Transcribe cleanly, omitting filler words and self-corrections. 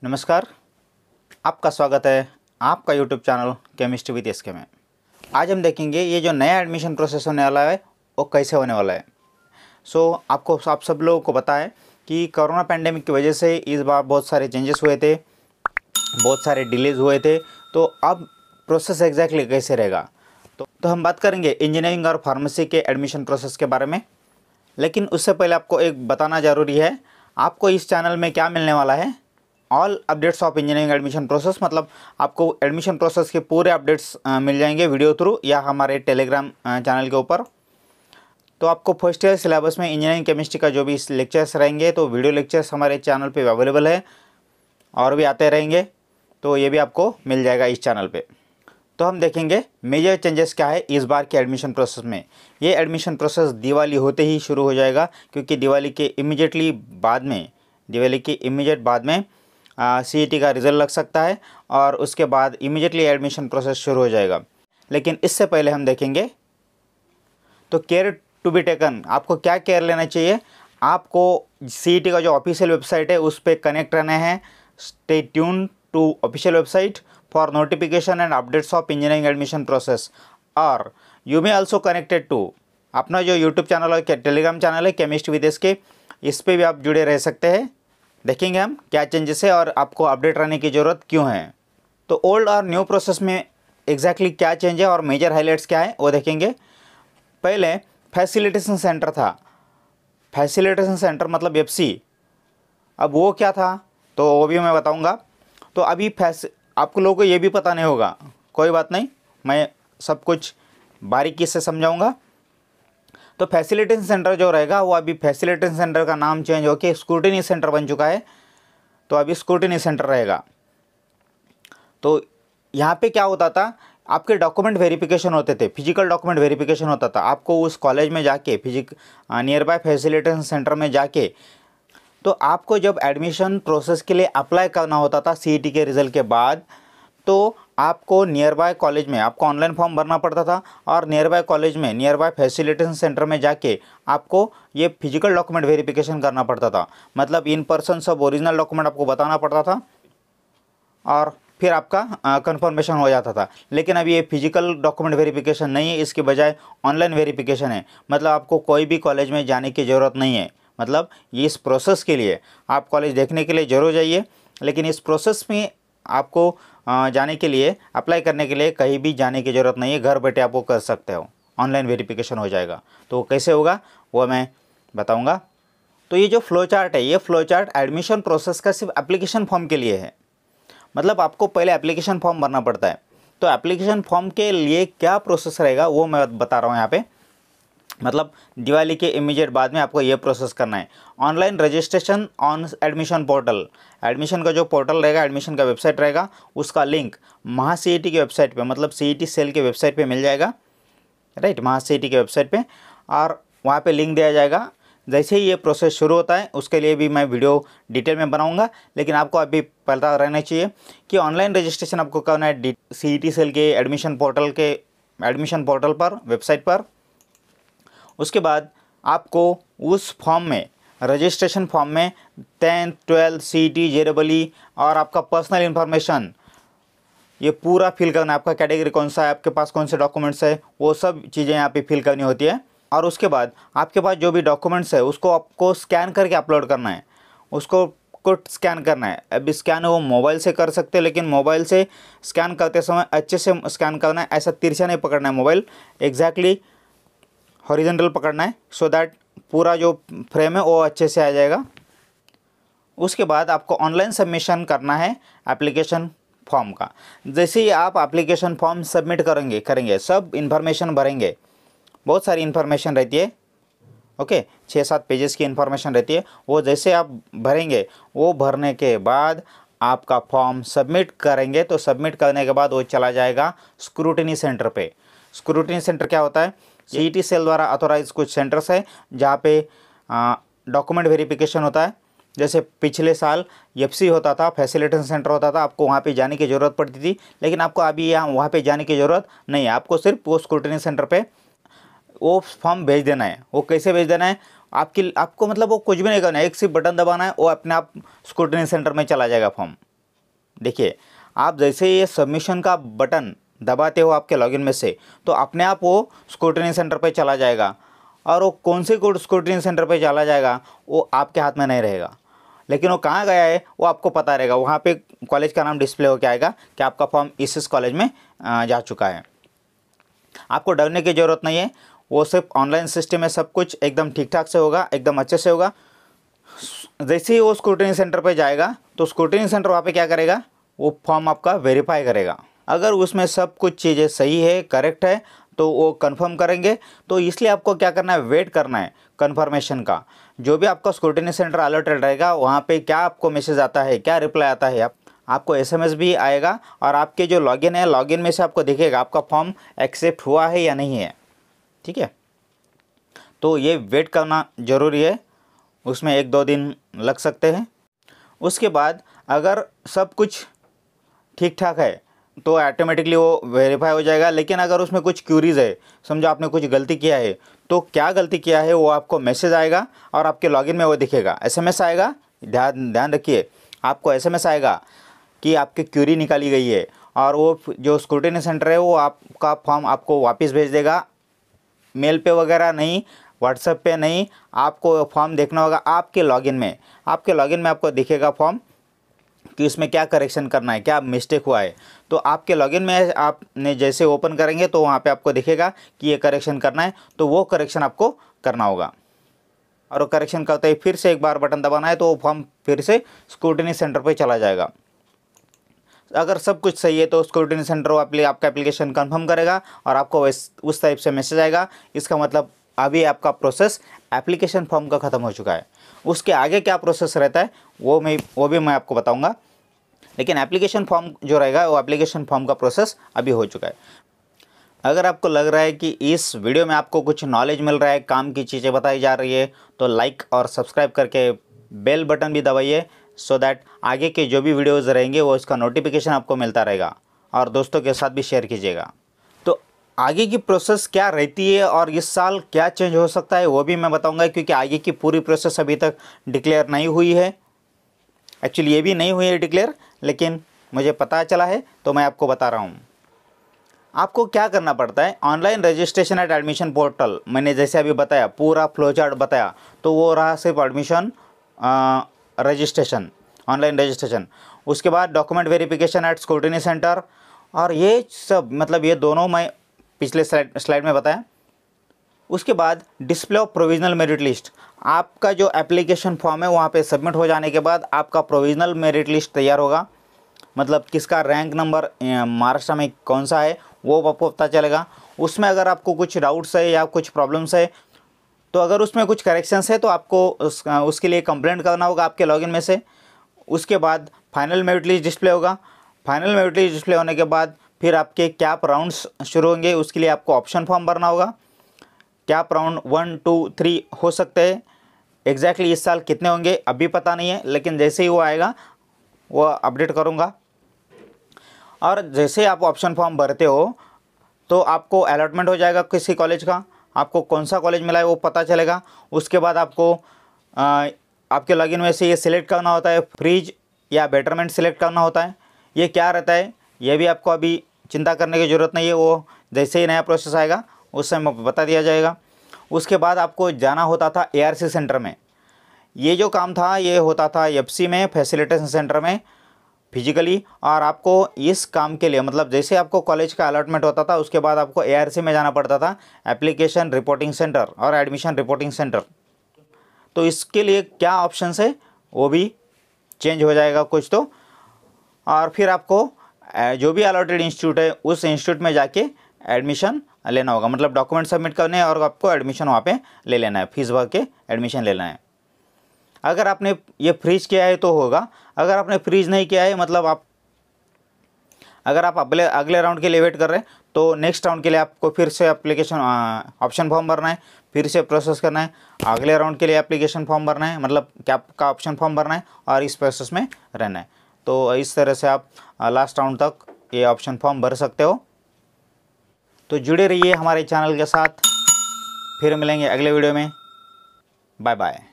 नमस्कार, आपका स्वागत है आपका YouTube channel chemistry with SK में। आज हम देखेंगे ये जो नया एडमिशन प्रोसेस होने वाला है वो कैसे होने वाला है। आप सब लोगों को पता है कि कोरोना पैंडेमिक की वजह से इस बार बहुत सारे चेंजेस हुए थे, बहुत सारे डिलेज हुए थे। तो अब प्रोसेस एग्जैक्टली कैसे रहेगा, तो हम बात करेंगे इंजीनियरिंग और फार्मेसी के एडमिशन प्रोसेस के बारे में। लेकिन उससे पहले आपको एक बताना ज़रूरी है, आपको इस चैनल में क्या मिलने वाला है, all updates of engineering admission process. मतलब आपको एडमिशन प्रोसेस के पूरे अपडेट्स मिल जाएंगे वीडियो थ्रू या हमारे टेलीग्राम चैनल के ऊपर। तो आपको फर्स्ट ईयर सिलेबस में इंजीनियरिंग केमिस्ट्री का जो भी लेक्चर्स रहेंगे तो वीडियो लेक्चर्स हमारे चैनल पे अवेलेबल है और भी आते रहेंगे, तो ये भी आपको मिल जाएगा इस चैनल पे। तो हम देखेंगे मेजर चेंजेस क्या है इस बार के एडमिशन प्रोसेस में। ये एडमिशन प्रोसेस दिवाली होते ही शुरू हो जाएगा, क्योंकि दिवाली के इमीडिएट बाद में सीईटी का रिज़ल्ट लग सकता है और उसके बाद इमीडिएटली एडमिशन प्रोसेस शुरू हो जाएगा। लेकिन इससे पहले हम देखेंगे तो केयर टू बी टेकन, आपको क्या केयर लेना चाहिए। आपको सीईटी का जो ऑफिशियल वेबसाइट है उस पर कनेक्ट रहना है। Stay tune to official website for notification and updates of engineering admission process. और you may also connected to अपना जो यूट्यूब चैनल और टेलीग्राम चैनल है केमिस्ट्री विद एसके, इस पर भी आप जुड़े रह सकते हैं। देखेंगे हम क्या चेंजेस है और आपको अपडेट रहने की ज़रूरत क्यों है। तो ओल्ड और न्यू प्रोसेस में एग्जैक्टली क्या चेंज है और मेजर हाइलाइट्स क्या है वो देखेंगे। पहले फैसिलिटेशन सेंटर था, फैसिलिटेशन सेंटर मतलब एफसी। अब वो क्या था तो वो भी मैं बताऊंगा। तो अभी आपको लोगों को ये भी पता नहीं होगा, कोई बात नहीं, मैं सब कुछ बारीकी से समझाऊंगा। तो फैसिलिटेशन सेंटर जो रहेगा वो अभी फैसिलिटेशन सेंटर का नाम चेंज होकर स्क्रूटिनी सेंटर बन चुका है, तो अभी स्क्रूटिनी सेंटर रहेगा। तो यहाँ पे क्या होता था, आपके डॉक्यूमेंट वेरिफिकेशन होते थे, फिजिकल डॉक्यूमेंट वेरिफिकेशन होता था। आपको उस कॉलेज में जाके नियर बाय फैसिलिटेशन सेंटर में जाके, तो आपको जब एडमिशन प्रोसेस के लिए अप्लाई करना होता था सीईटी के रिज़ल्ट के बाद, तो आपको नियर बाय कॉलेज में आपको ऑनलाइन फॉर्म भरना पड़ता था और नियर बाय कॉलेज में नियर बाय फैसिलिटेशन सेंटर में जाके आपको ये फिजिकल डॉक्यूमेंट वेरिफिकेशन करना पड़ता था। मतलब इन पर्सन सब ओरिजिनल डॉक्यूमेंट आपको बताना पड़ता था और फिर आपका कंफर्मेशन हो जाता था। लेकिन अभी ये फिजिकल डॉक्यूमेंट वेरिफिकेशन नहीं है, इसके बजाय ऑनलाइन वेरिफिकेशन है। मतलब आपको कोई भी कॉलेज में जाने की ज़रूरत नहीं है। मतलब ये इस प्रोसेस के लिए आप कॉलेज देखने के लिए ज़रूर जाइए, लेकिन इस प्रोसेस में आपको जाने के लिए, अप्लाई करने के लिए कहीं भी जाने की ज़रूरत नहीं है। घर बैठे आपको कर सकते हो, ऑनलाइन वेरिफिकेशन हो जाएगा। तो कैसे होगा वो मैं बताऊंगा। तो ये जो फ्लो चार्ट है, ये फ्लो चार्ट एडमिशन प्रोसेस का सिर्फ एप्लीकेशन फॉर्म के लिए है। मतलब आपको पहले एप्लीकेशन फॉर्म भरना पड़ता है। तो एप्लीकेशन फॉर्म के लिए क्या प्रोसेस रहेगा वो मैं बता रहा हूँ यहाँ पे। मतलब दिवाली के इमीडिएट बाद में आपको ये प्रोसेस करना है। Online registration on admission portal, admission का जो पोर्टल रहेगा, एडमिशन का वेबसाइट रहेगा, उसका लिंक महासीईटी की वेबसाइट पे, मतलब सीईटी सेल के वेबसाइट पे मिल जाएगा, राइट, महासीईटी के वेबसाइट पे, और वहाँ पे लिंक दिया जाएगा। जैसे ही ये प्रोसेस शुरू होता है उसके लिए भी मैं वीडियो डिटेल में बनाऊंगा, लेकिन आपको अभी पता रहना चाहिए कि ऑनलाइन रजिस्ट्रेशन आपको करना है सीईटी सेल के एडमिशन पोर्टल पर, वेबसाइट पर। उसके बाद आपको उस फॉर्म में, रजिस्ट्रेशन फॉर्म में 10th 12th सीईटी जेईई और आपका पर्सनल इन्फॉर्मेशन ये पूरा फिल करना है। आपका कैटेगरी कौन सा है, आपके पास कौन से डॉक्यूमेंट्स है, वो सब चीज़ें यहाँ पे फिल करनी होती है। और उसके बाद आपके पास जो भी डॉक्यूमेंट्स है उसको आपको स्कैन करके अपलोड करना है, उसको स्कैन करना है। अब स्कैन वो मोबाइल से कर सकते हैं, लेकिन मोबाइल से स्कैन करते समय अच्छे से स्कैन करना है, ऐसा तिरछा नहीं पकड़ना है मोबाइल, एग्जैक्टली हॉरिजॉन्टल पकड़ना है, सो दैट पूरा जो फ्रेम है वो अच्छे से आ जाएगा। उसके बाद आपको ऑनलाइन सबमिशन करना है एप्लीकेशन फॉर्म का। जैसे ही आप एप्लीकेशन फॉर्म सबमिट करेंगे सब इन्फॉर्मेशन भरेंगे, बहुत सारी इन्फॉर्मेशन रहती है, ओके, 6-7 पेजेस की इन्फॉर्मेशन रहती है। वो जैसे आप भरेंगे, वो भरने के बाद आपका फॉर्म सबमिट करेंगे, तो सबमिट करने के बाद वो चला जाएगा स्क्रूटिनी सेंटर पे। स्क्रूटिनी सेंटर क्या होता है, सीईटी सेल द्वारा ऑथोराइज कुछ सेंटर्स है जहाँ पे डॉक्यूमेंट वेरिफिकेशन होता है। जैसे पिछले साल एफसी होता था, फैसिलिटेशन सेंटर होता था, आपको वहाँ पे जाने की ज़रूरत पड़ती थी, लेकिन आपको अभी वहाँ पे जाने की ज़रूरत नहीं है। आपको सिर्फ वो स्क्रूटिनी सेंटर पे वो फॉर्म भेज देना है। वो कैसे भेज देना है, आपको मतलब वो कुछ भी नहीं करना है, एक सिर्फ बटन दबाना है, वो अपने आप स्क्रूटिनी सेंटर में चला जाएगा फॉर्म। देखिए, आप जैसे ये सबमिशन का बटन दबाते हो आपके लॉगिन में से, तो अपने आप वो स्क्रूटनी सेंटर पे चला जाएगा, और वो कौन से कोड स्क्रूटनी सेंटर पे चला जाएगा वो आपके हाथ में नहीं रहेगा, लेकिन वो कहाँ गया है वो आपको पता रहेगा। वहाँ पे कॉलेज का नाम डिस्प्ले होकर आएगा कि आपका फॉर्म इस कॉलेज में जा चुका है। आपको डरने की ज़रूरत नहीं है, वो सिर्फ ऑनलाइन सिस्टम में सब कुछ एकदम ठीक ठाक से होगा, एकदम अच्छे से होगा। जैसे ही वो स्क्रूटनी सेंटर पे जाएगा तो स्क्रूटनी सेंटर वहाँ पे क्या करेगा, वो फॉर्म आपका वेरीफाई करेगा। अगर उसमें सब कुछ चीज़ें सही है, करेक्ट है, तो वो कंफर्म करेंगे। तो इसलिए आपको क्या करना है, वेट करना है कंफर्मेशन का। जो भी आपका स्क्रूटनी सेंटर अलर्टेड रहेगा, वहाँ पे क्या आपको मैसेज आता है, क्या रिप्लाई आता है, आपको एसएमएस भी आएगा, और आपके जो लॉगिन है, लॉगिन में से आपको दिखेगा आपका फॉर्म एक्सेप्ट हुआ है या नहीं है। ठीक है, तो ये वेट करना ज़रूरी है, उसमें 1-2 दिन लग सकते हैं। उसके बाद अगर सब कुछ ठीक ठाक है तो ऑटोमेटिकली वो वेरीफाई हो जाएगा। लेकिन अगर उसमें कुछ क्यूरीज़ है, समझो आपने कुछ गलती किया है, तो क्या गलती किया है वो आपको मैसेज आएगा और आपके लॉगिन में वो दिखेगा, एसएमएस आएगा। ध्यान रखिए, आपको एसएमएस आएगा कि आपकी क्यूरी निकाली गई है, और वो जो स्क्रूटनी सेंटर है वो आपका फॉर्म आपको वापस भेज देगा। मेल पे वगैरह नहीं, व्हाट्सएप पे नहीं, आपको फॉर्म देखना होगा आपके लॉगिन में। आपके लॉगिन में आपको दिखेगा फॉर्म कि उसमें क्या करेक्शन करना है, क्या मिस्टेक हुआ है। तो आपके लॉगिन में आपने जैसे ओपन करेंगे तो वहाँ पे आपको दिखेगा कि ये करेक्शन करना है, तो वो करेक्शन आपको करना होगा। और वो करेक्शन करते ही फिर से एक बार बटन दबाना है, तो वो फॉर्म फिर से स्क्रूटनी सेंटर पे चला जाएगा। अगर सब कुछ सही है तो स्क्रूटनी सेंटर आपका एप्लीकेशन कंफर्म करेगा और आपको उस टाइप से मैसेज आएगा। इसका मतलब अभी आपका प्रोसेस एप्लीकेशन फॉर्म का ख़त्म हो चुका है। उसके आगे क्या प्रोसेस रहता है वो भी मैं आपको बताऊंगा, लेकिन एप्लीकेशन फॉर्म जो रहेगा वो एप्लीकेशन फॉर्म का प्रोसेस अभी हो चुका है। अगर आपको लग रहा है कि इस वीडियो में आपको कुछ नॉलेज मिल रहा है, काम की चीज़ें बताई जा रही है, तो लाइक और सब्सक्राइब करके बेल बटन भी दबाइए, सो दैट आगे के जो भी वीडियोज़ रहेंगे वो इसका नोटिफिकेशन आपको मिलता रहेगा। और दोस्तों के साथ भी शेयर कीजिएगा। तो आगे की प्रोसेस क्या रहती है और इस साल क्या चेंज हो सकता है वो भी मैं बताऊंगा, क्योंकि आगे की पूरी प्रोसेस अभी तक डिक्लेयर नहीं हुई है। एक्चुअली ये भी नहीं हुई है डिक्लेयर, लेकिन मुझे पता चला है तो मैं आपको बता रहा हूँ। आपको क्या करना पड़ता है, online registration at admission portal, मैंने जैसे अभी बताया पूरा फ्लो चार्ट बताया, तो वो रहा सिर्फ एडमिशन रजिस्ट्रेशन, ऑनलाइन रजिस्ट्रेशन। उसके बाद document verification eight scrutiny centre, और ये सब मतलब ये दोनों मैं पिछले स्लाइड में बताया। उसके बाद display of provisional merit list, आपका जो एप्लीकेशन फॉर्म है वहाँ पे सबमिट हो जाने के बाद आपका प्रोविजनल मेरिट लिस्ट तैयार होगा, मतलब किसका रैंक नंबर महाराष्ट्र में कौन सा है वो आपको पता चलेगा। उसमें अगर आपको कुछ डाउट्स है या कुछ प्रॉब्लम्स है, तो अगर उसमें कुछ करेक्शंस है तो आपको उसके लिए कंप्लेंट करना होगा आपके लॉगिन में से। उसके बाद फाइनल मेरिट लिस्ट डिस्प्ले होगा। फाइनल मेरिट लिस्ट डिस्प्ले होने के बाद फिर आपके कैप राउंड्स शुरू होंगे, उसके लिए आपको ऑप्शन फॉर्म भरना होगा। कैप राउंड 1, 2, 3 हो सकते हैं, एग्जैक्टली इस साल कितने होंगे अभी पता नहीं है, लेकिन जैसे ही वो आएगा वो अपडेट करूँगा। और जैसे आप ऑप्शन फॉर्म भरते हो तो आपको अलॉटमेंट हो जाएगा किसी कॉलेज का, आपको कौन सा कॉलेज मिला है वो पता चलेगा। उसके बाद आपको आपके लॉगिन में से ये सिलेक्ट करना होता है, फ्रीज या बेटरमेंट सिलेक्ट करना होता है। ये क्या रहता है ये भी आपको अभी चिंता करने की ज़रूरत नहीं है, वो जैसे ही नया प्रोसेस आएगा उस समय बता दिया जाएगा। उसके बाद आपको जाना होता था ARC सेंटर में। ये जो काम था ये होता था FC में, फैसिलिटेशन सेंटर में फिजिकली, और आपको इस काम के लिए मतलब जैसे आपको कॉलेज का अलॉटमेंट होता था उसके बाद आपको ARC में जाना पड़ता था, एप्लीकेशन रिपोर्टिंग सेंटर और एडमिशन रिपोर्टिंग सेंटर। तो इसके लिए क्या ऑप्शंस है वो भी चेंज हो जाएगा कुछ तो, और फिर आपको जो भी अलॉटेड इंस्टीट्यूट है उस इंस्टीट्यूट में जाके एडमिशन लेना होगा, मतलब डॉक्यूमेंट सबमिट करने हैं और आपको एडमिशन वहाँ पे ले लेना है, फीस भर के एडमिशन लेना है। अगर आपने ये फ्रीज किया है तो होगा, अगर आपने फ्रीज नहीं किया है मतलब अगर आप अगले राउंड के लिए वेट कर रहे हैं तो नेक्स्ट राउंड के लिए आपको फिर से एप्लीकेशन ऑप्शन फॉर्म भरना है, फिर से प्रोसेस करना है, अगले राउंड के लिए एप्लीकेशन फॉर्म भरना है, मतलब कैप का ऑप्शन फॉर्म भरना है और इस प्रोसेस में रहना है। तो इस तरह से आप लास्ट राउंड तक ये ऑप्शन फॉर्म भर सकते हो। तो जुड़े रहिए हमारे चैनल के साथ, फिर मिलेंगे अगले वीडियो में। Bye bye.